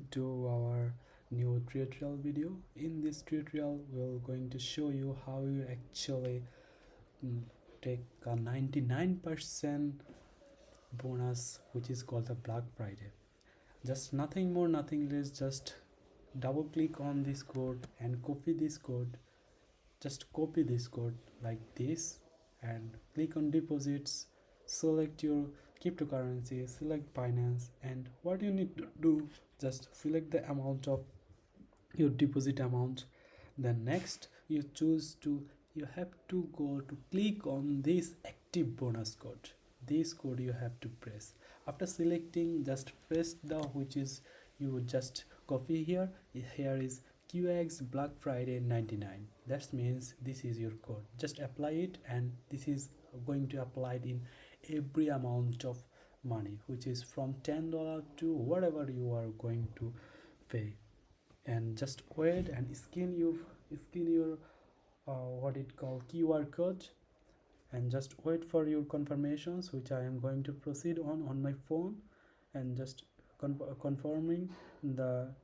welcome to our new tutorial video. In this tutorial we're going to show you how you actually take a 99% bonus, which is called the Black Friday. Just nothing more, nothing less, just double click on this code and copy this code. Just copy this code like this and click on deposits, select your cryptocurrency, select Binance, and what you need to do, just select the amount of your deposit amount. Then next you have to go to click on this active bonus code. This code you have to press. After selecting, just press the which is you just copy here. Here is QX Black Friday 99. That means this is your code. Just apply it, and this is going to apply it in every amount of money, which is from $10 to whatever you are going to pay. And just wait and scan your what it called QR code, and just wait for your confirmations, which I am going to proceed on my phone, and just confirming the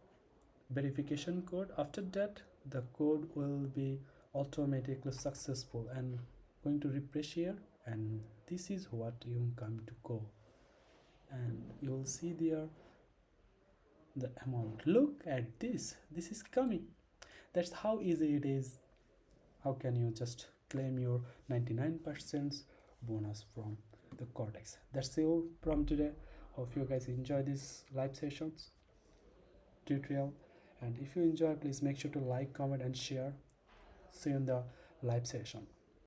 verification code. After that, the code will be automatically successful, and going to refresh here, and this is what you come to go, and you will see there the amount. Look at this is coming. That's how easy it is. How can you just claim your 99% bonus from the Quotex? That's all from today. Hope you guys enjoy these live sessions tutorial, and if you enjoy, please make sure to like, comment and share. See you in the live session.